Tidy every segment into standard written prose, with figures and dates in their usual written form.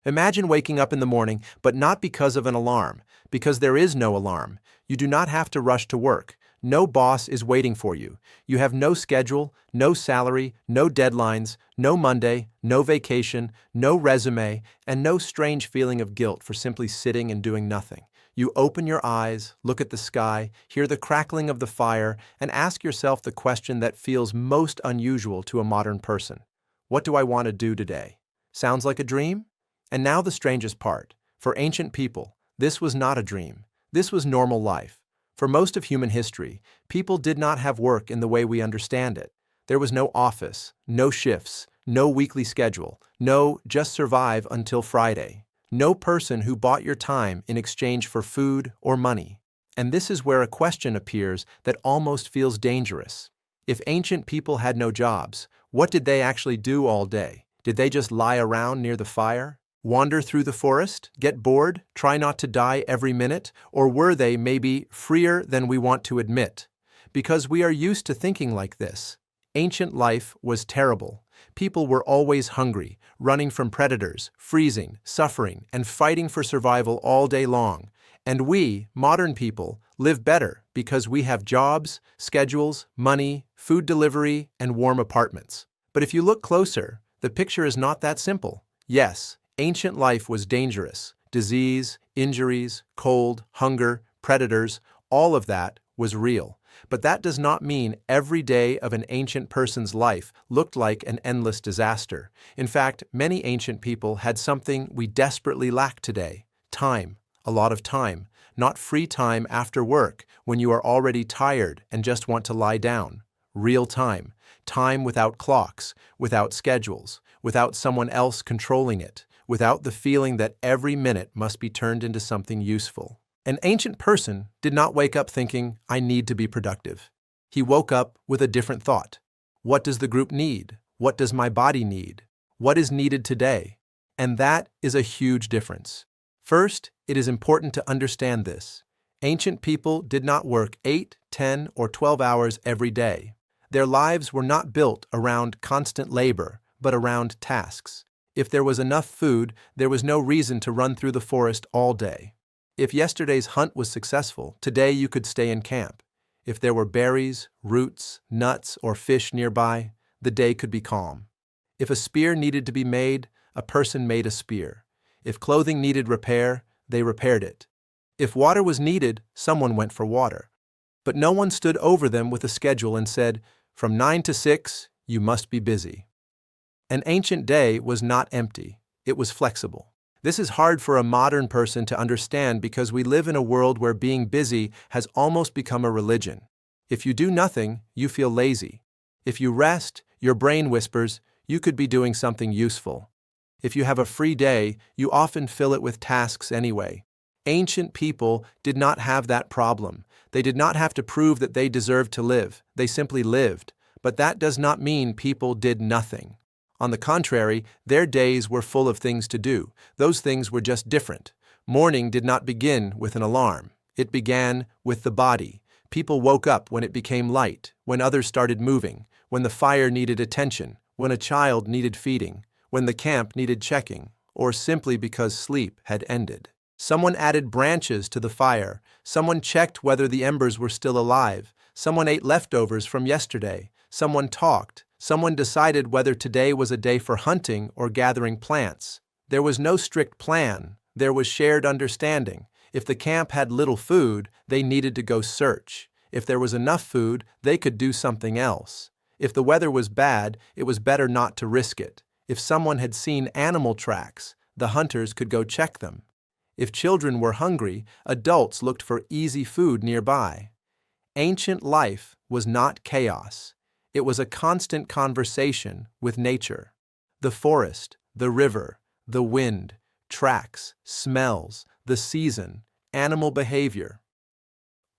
Imagine waking up in the morning, but not because of an alarm, because there is no alarm. You do not have to rush to work. No boss is waiting for you. You have no schedule, no salary, no deadlines, no Monday, no vacation, no resume, and no strange feeling of guilt for simply sitting and doing nothing. You open your eyes, look at the sky, hear the crackling of the fire, and ask yourself the question that feels most unusual to a modern person. What do I want to do today? Sounds like a dream? And now the strangest part. For ancient people, this was not a dream. This was normal life. For most of human history, people did not have work in the way we understand it. There was no office, no shifts, no weekly schedule, no just survive until Friday. No person who bought your time in exchange for food or money. And this is where a question appears that almost feels dangerous. If ancient people had no jobs, what did they actually do all day? Did they just lie around near the fire? Wander through the forest? Get bored? Try not to die every minute? Or were they maybe freer than we want to admit? Because we are used to thinking like this. Ancient life was terrible. People were always hungry, running from predators, freezing, suffering, and fighting for survival all day long. And we, modern people, live better because we have jobs, schedules, money, food delivery, and warm apartments. But if you look closer, the picture is not that simple. Yes, ancient life was dangerous. Disease, injuries, cold, hunger, predators, all of that was real. But that does not mean every day of an ancient person's life looked like an endless disaster. In fact, many ancient people had something we desperately lack today: time, a lot of time, not free time after work when you are already tired and just want to lie down. Real time, time without clocks, without schedules, without someone else controlling it, without the feeling that every minute must be turned into something useful. An ancient person did not wake up thinking, I need to be productive. He woke up with a different thought. What does the group need? What does my body need? What is needed today? And that is a huge difference. First, it is important to understand this. Ancient people did not work 8, 10, or 12 hours every day. Their lives were not built around constant labor, but around tasks. If there was enough food, there was no reason to run through the forest all day. If yesterday's hunt was successful, today you could stay in camp. If there were berries, roots, nuts, or fish nearby, the day could be calm. If a spear needed to be made, a person made a spear. If clothing needed repair, they repaired it. If water was needed, someone went for water. But no one stood over them with a schedule and said, from 9 to 6, you must be busy. An ancient day was not empty. It was flexible. This is hard for a modern person to understand because we live in a world where being busy has almost become a religion. If you do nothing, you feel lazy. If you rest, your brain whispers, you could be doing something useful. If you have a free day, you often fill it with tasks anyway. Ancient people did not have that problem. They did not have to prove that they deserved to live. They simply lived. But that does not mean people did nothing. On the contrary, their days were full of things to do. Those things were just different. Morning did not begin with an alarm. It began with the body. People woke up when it became light, when others started moving, when the fire needed attention, when a child needed feeding, when the camp needed checking, or simply because sleep had ended. Someone added branches to the fire. Someone checked whether the embers were still alive. Someone ate leftovers from yesterday. Someone talked. Someone decided whether today was a day for hunting or gathering plants. There was no strict plan. There was shared understanding. If the camp had little food, they needed to go search. If there was enough food, they could do something else. If the weather was bad, it was better not to risk it. If someone had seen animal tracks, the hunters could go check them. If children were hungry, adults looked for easy food nearby. Ancient life was not chaos. It was a constant conversation with nature. The forest, the river, the wind, tracks, smells, the season, animal behavior.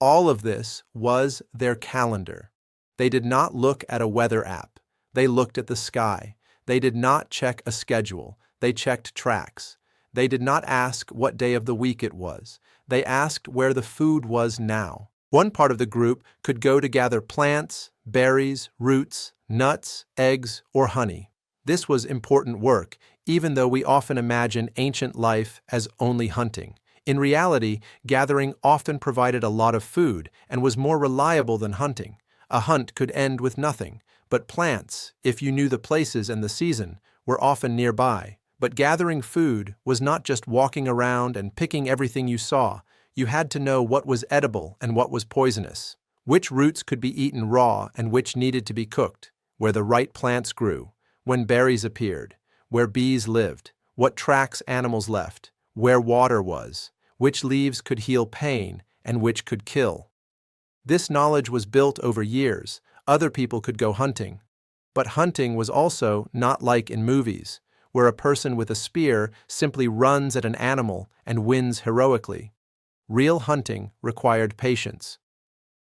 All of this was their calendar. They did not look at a weather app. They looked at the sky. They did not check a schedule. They checked tracks. They did not ask what day of the week it was. They asked where the food was now. One part of the group could go to gather plants, berries, roots, nuts, eggs, or honey. This was important work, even though we often imagine ancient life as only hunting. In reality, gathering often provided a lot of food and was more reliable than hunting. A hunt could end with nothing, but plants, if you knew the places and the season, were often nearby. But gathering food was not just walking around and picking everything you saw. You had to know what was edible and what was poisonous, which roots could be eaten raw and which needed to be cooked, where the right plants grew, when berries appeared, where bees lived, what tracks animals left, where water was, which leaves could heal pain and which could kill. This knowledge was built over years. Other people could go hunting. But hunting was also not like in movies, where a person with a spear simply runs at an animal and wins heroically. Real hunting required patience.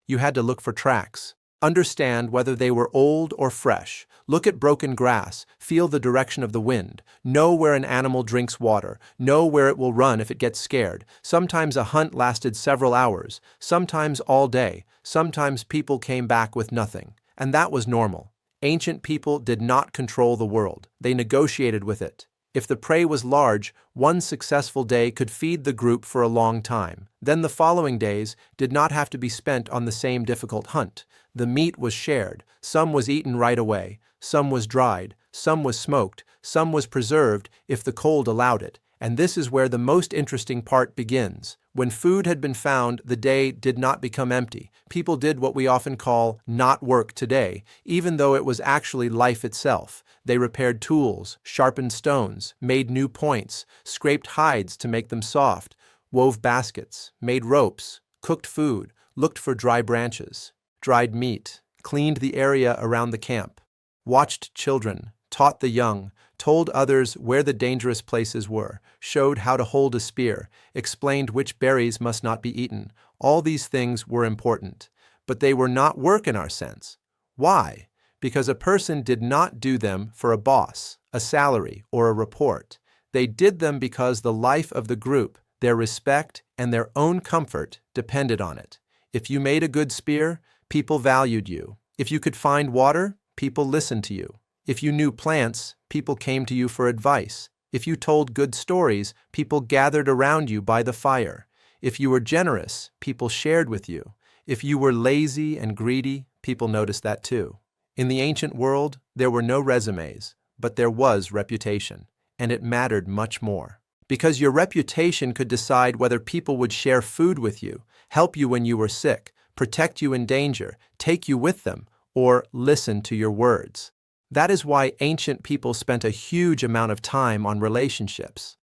You had to look for tracks, understand whether they were old or fresh, look at broken grass, feel the direction of the wind, know where an animal drinks water, know where it will run if it gets scared. Sometimes a hunt lasted several hours, sometimes all day, sometimes people came back with nothing, and that was normal. Ancient people did not control the world, they negotiated with it. If the prey was large, one successful day could feed the group for a long time. Then the following days did not have to be spent on the same difficult hunt. The meat was shared, some was eaten right away, some was dried, some was smoked, some was preserved if the cold allowed it. And this is where the most interesting part begins. When food had been found, the day did not become empty. People did what we often call not work today, even though it was actually life itself. They repaired tools, sharpened stones, made new points, scraped hides to make them soft, wove baskets, made ropes, cooked food, looked for dry branches, dried meat, cleaned the area around the camp, watched children, taught the young, told others where the dangerous places were, showed how to hold a spear, explained which berries must not be eaten. All these things were important, but they were not work in our sense. Why? Because a person did not do them for a boss, a salary, or a report. They did them because the life of the group, their respect, and their own comfort depended on it. If you made a good spear, people valued you. If you could find water, people listened to you. If you knew plants, people came to you for advice. If you told good stories, people gathered around you by the fire. If you were generous, people shared with you. If you were lazy and greedy, people noticed that too. In the ancient world, there were no resumes, but there was reputation, and it mattered much more. Because your reputation could decide whether people would share food with you, help you when you were sick, protect you in danger, take you with them, or listen to your words. That is why ancient people spent a huge amount of time on relationships.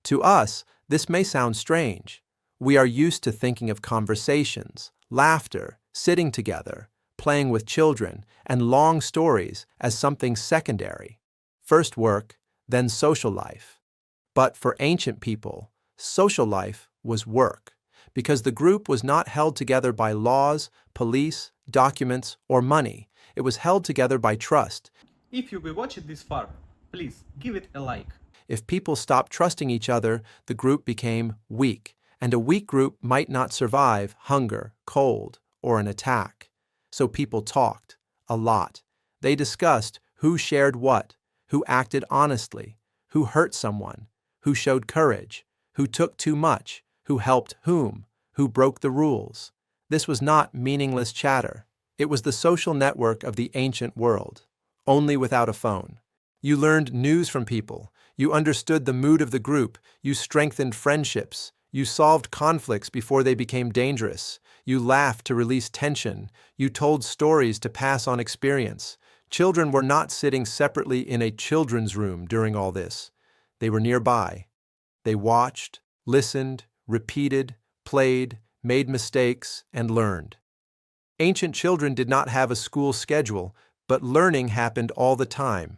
To us, this may sound strange. We are used to thinking of conversations, laughter, sitting together, playing with children, and long stories as something secondary. First work, then social life. But for ancient people, social life was work, because the group was not held together by laws, police, documents, or money. It was held together by trust. If you will watch it this far, please give it a like. If people stopped trusting each other, the group became weak, and a weak group might not survive hunger, cold, or an attack. So people talked, a lot. They discussed who shared what, who acted honestly, who hurt someone, who showed courage, who took too much, who helped whom, who broke the rules. This was not meaningless chatter. It was the social network of the ancient world, only without a phone. You learned news from people. You understood the mood of the group. You strengthened friendships. You solved conflicts before they became dangerous. You laughed to release tension. You told stories to pass on experience. Children were not sitting separately in a children's room during all this. They were nearby. They watched, listened, repeated, played, made mistakes, and learned. Ancient children did not have a school schedule, but learning happened all the time.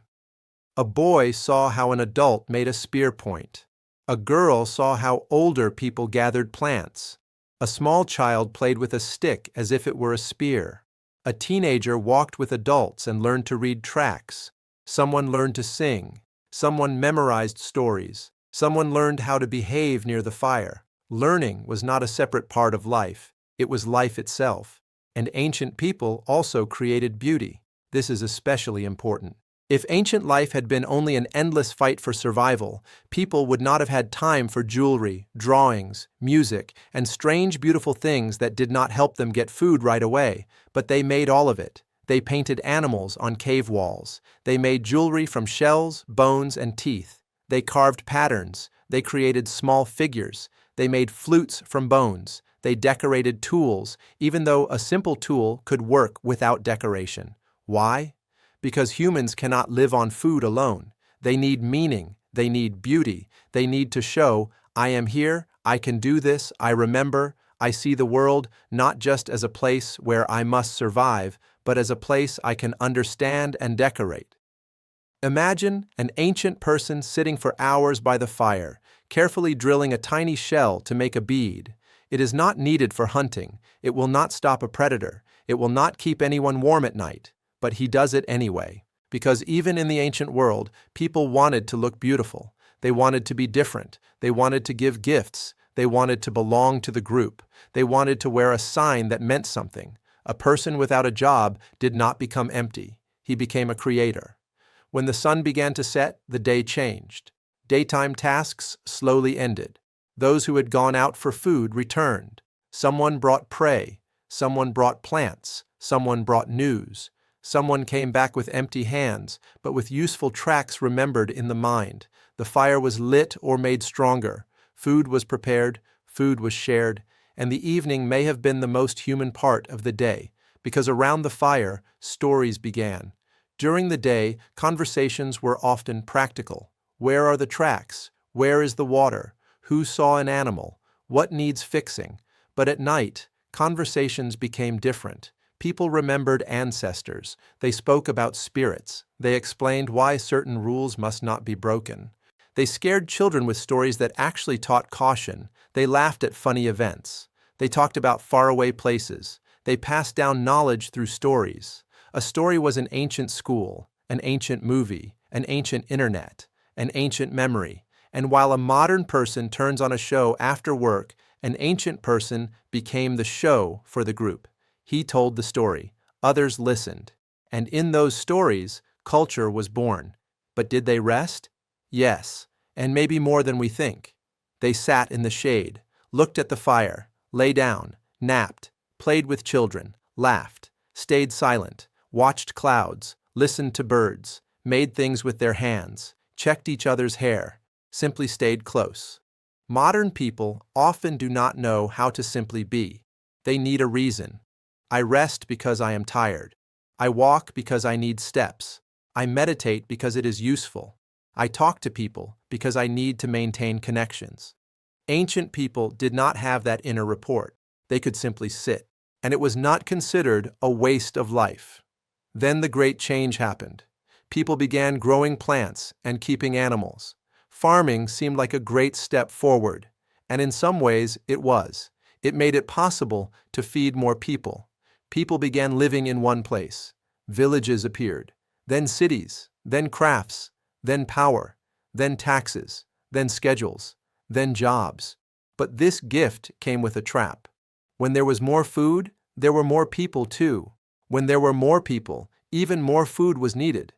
A boy saw how an adult made a spear point. A girl saw how older people gathered plants. A small child played with a stick as if it were a spear. A teenager walked with adults and learned to read tracks. Someone learned to sing. Someone memorized stories. Someone learned how to behave near the fire. Learning was not a separate part of life. It was life itself. And ancient people also created beauty. This is especially important. If ancient life had been only an endless fight for survival, people would not have had time for jewelry, drawings, music, and strange, beautiful things that did not help them get food right away, but they made all of it. They painted animals on cave walls. They made jewelry from shells, bones, and teeth. They carved patterns. They created small figures. They made flutes from bones. They decorated tools, even though a simple tool could work without decoration. Why? Because humans cannot live on food alone. They need meaning, they need beauty, they need to show, I am here, I can do this, I remember, I see the world not just as a place where I must survive, but as a place I can understand and decorate. Imagine an ancient person sitting for hours by the fire, carefully drilling a tiny shell to make a bead. It is not needed for hunting, it will not stop a predator, it will not keep anyone warm at night. But he does it anyway, because even in the ancient world, people wanted to look beautiful. They wanted to be different. They wanted to give gifts. They wanted to belong to the group. They wanted to wear a sign that meant something. A person without a job did not become empty. He became a creator. When the sun began to set, the day changed. Daytime tasks slowly ended. Those who had gone out for food returned. Someone brought prey. Someone brought plants. Someone brought news. Someone came back with empty hands, but with useful tracks remembered in the mind. The fire was lit or made stronger. Food was prepared, food was shared, and the evening may have been the most human part of the day, because around the fire, stories began. During the day, conversations were often practical. Where are the tracks? Where is the water? Who saw an animal? What needs fixing? But at night, conversations became different. People remembered ancestors. They spoke about spirits. They explained why certain rules must not be broken. They scared children with stories that actually taught caution. They laughed at funny events. They talked about faraway places. They passed down knowledge through stories. A story was an ancient school, an ancient movie, an ancient internet, an ancient memory. And while a modern person turns on a show after work, an ancient person became the show for the group. He told the story. Others listened. And in those stories, culture was born. But did they rest? Yes, and maybe more than we think. They sat in the shade, looked at the fire, lay down, napped, played with children, laughed, stayed silent, watched clouds, listened to birds, made things with their hands, checked each other's hair, simply stayed close. Modern people often do not know how to simply be. They need a reason. I rest because I am tired. I walk because I need steps. I meditate because it is useful. I talk to people because I need to maintain connections. Ancient people did not have that inner rapport. They could simply sit, and it was not considered a waste of life. Then the great change happened. People began growing plants and keeping animals. Farming seemed like a great step forward, and in some ways it was. It made it possible to feed more people. People began living in one place. Villages appeared, then cities, then crafts, then power, then taxes, then schedules, then jobs. But this gift came with a trap. When there was more food, there were more people too. When there were more people, even more food was needed.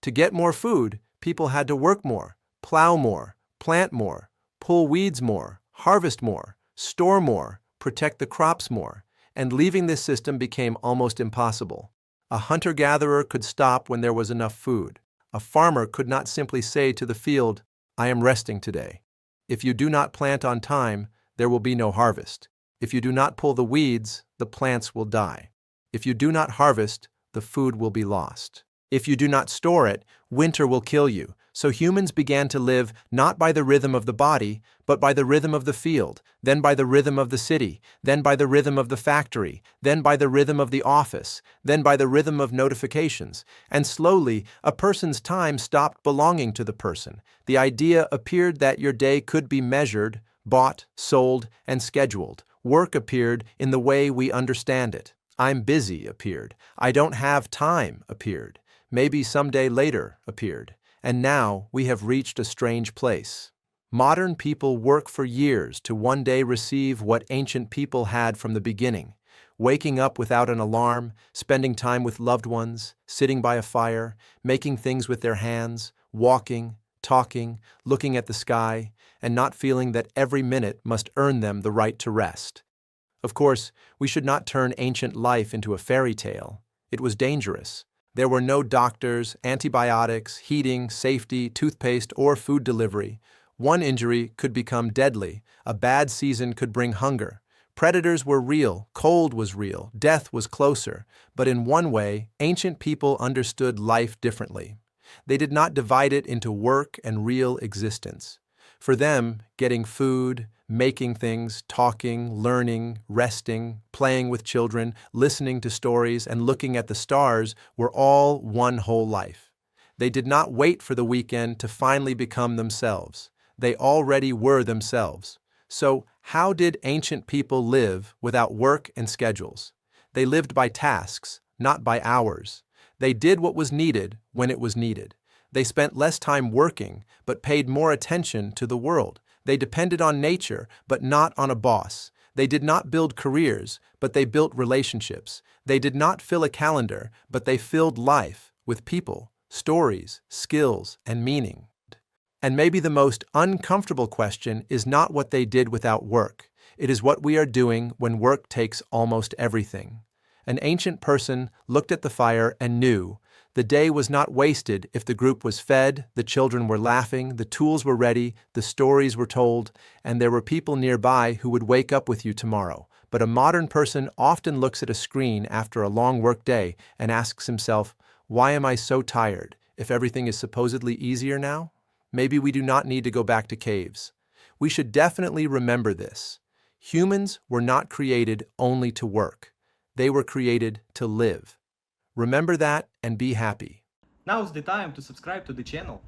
To get more food, people had to work more, plow more, plant more, pull weeds more, harvest more, store more, protect the crops more, and leaving this system became almost impossible. A hunter-gatherer could stop when there was enough food. A farmer could not simply say to the field, I am resting today. If you do not plant on time, there will be no harvest. If you do not pull the weeds, the plants will die. If you do not harvest, the food will be lost. If you do not store it, winter will kill you. So humans began to live not by the rhythm of the body, but by the rhythm of the field, then by the rhythm of the city, then by the rhythm of the factory, then by the rhythm of the office, then by the rhythm of notifications. And slowly, a person's time stopped belonging to the person. The idea appeared that your day could be measured, bought, sold, and scheduled. Work appeared in the way we understand it. I'm busy appeared. I don't have time appeared. Maybe someday later appeared. And now we have reached a strange place. Modern people work for years to one day receive what ancient people had from the beginning. Waking up without an alarm, spending time with loved ones, sitting by a fire, making things with their hands, walking, talking, looking at the sky, and not feeling that every minute must earn them the right to rest. Of course, we should not turn ancient life into a fairy tale. It was dangerous. There were no doctors, antibiotics, heating, safety, toothpaste, or food delivery. One injury could become deadly. A bad season could bring hunger. Predators were real, cold was real, death was closer. But in one way, ancient people understood life differently. They did not divide it into work and real existence. For them, getting food, making things, talking, learning, resting, playing with children, listening to stories, and looking at the stars were all one whole life. They did not wait for the weekend to finally become themselves. They already were themselves. So, how did ancient people live without work and schedules? They lived by tasks, not by hours. They did what was needed when it was needed. They spent less time working, but paid more attention to the world. They depended on nature, but not on a boss. They did not build careers, but they built relationships. They did not fill a calendar, but they filled life with people, stories, skills, and meaning. And maybe the most uncomfortable question is not what they did without work. It is what we are doing when work takes almost everything. An ancient person looked at the fire and knew the day was not wasted if the group was fed, the children were laughing, the tools were ready, the stories were told, and there were people nearby who would wake up with you tomorrow. But a modern person often looks at a screen after a long work day and asks himself, why am I so tired if everything is supposedly easier now? Maybe we do not need to go back to caves. We should definitely remember this. Humans were not created only to work. They were created to live. Remember that and be happy. Now's the time to subscribe to the channel.